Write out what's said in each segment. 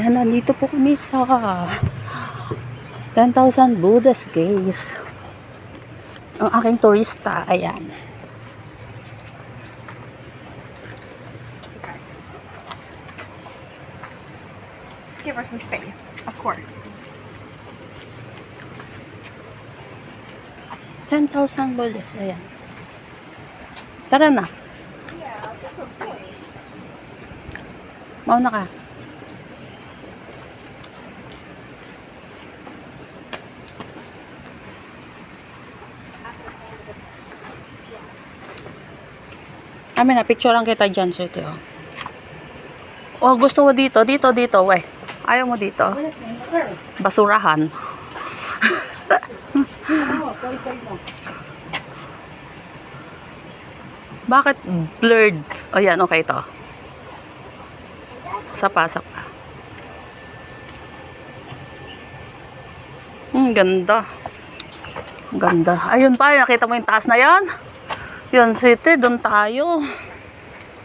Yan, nandito po kami sa 10,000 Buddha's Caves. Ang aking turista, ayan. Give her some space, of course. 10,000 Buddhas, ayan. Tara na. Yeah, that's a point. Mauna ka. Amin na, picturean kita dyan, sweetie, oh. Oh, gusto mo dito, dito, we. Ayaw mo dito. Basurahan. Bakit blurred? O yan, okay to. Sapa. Ganda. Ganda. Ayun pa, nakita mo yung taas na yan? Yun, city, doon tayo.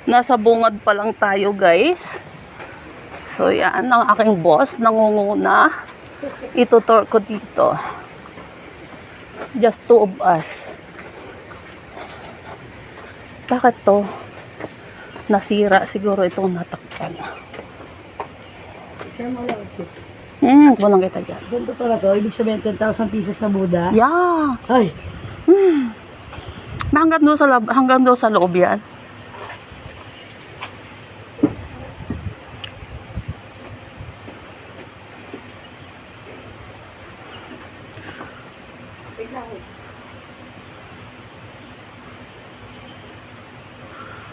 Nasa bungad pa lang tayo, guys. So, yan, ang aking boss, nangunguna. Itutur ko dito. Just two of us. Bakit to? Nasira siguro itong natakpan. Kulang kita dyan. Ganito pala to, ibig sabihin 10,000 pieces sa Buddha. Yeah. Ay! Hanggang doon sa loob yan.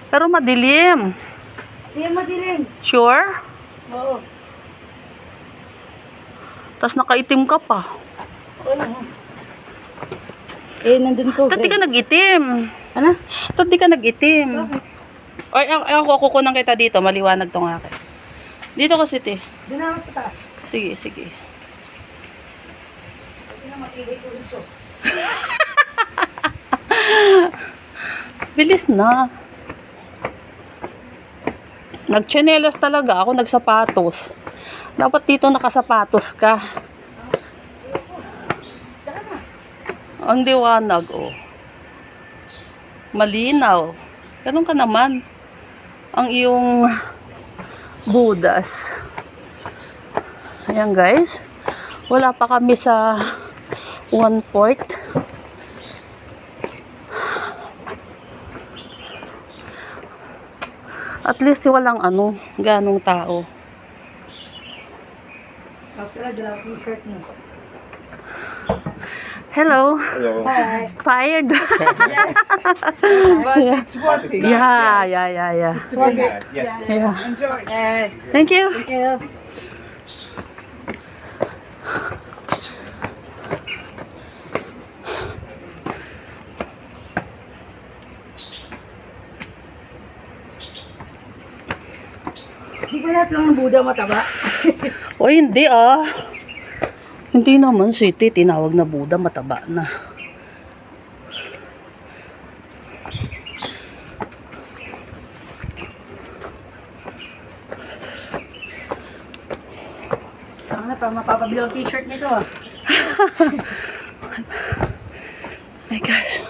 Pero madilim. Hindi madilim. Sure? Oo. Tapos nakaitim ka pa. Eh, nandun ko. Ba't di ka nag-itim? Ano? Ba't di ka nag-itim? Ay, ako kukunan kita dito. Maliwanag tong akin. Dito kasi, te. Doon na ako sa taas. Sige. Hindi na matibay ko dito. Bilis na. Nagtsinelas talaga ako, nagsapatos. Dapat dito nakasapatos ka. Ang liwanag, oh. Malinaw. Ganun ka naman. Ang iyong Buddhas. Ayan, guys. Wala pa kami sa 1/4. At least walang ganong tao. After, dala ko yung shirt mo. Hello. Hello. Hi. Tired. Yes. But it's worth it. Yeah. It's worth it. Yes. Yeah. Enjoy. Thank you. Thank you. Di ba lahat lang ng Buddha mataba? O hindi Hindi naman, sweetie. Tinawag na Buddha, mataba na. Saan na pa, mapapabili ang t-shirt nito My gosh.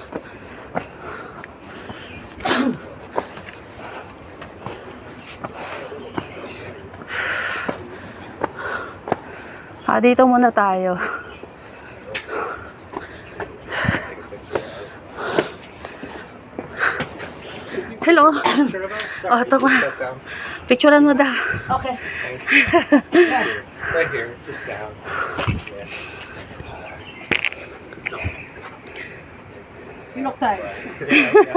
Dito muna tayo. Hello. Ito ko. Picturean mo daw. Okay. Right here, just down. Yeah. You look tired. Yeah.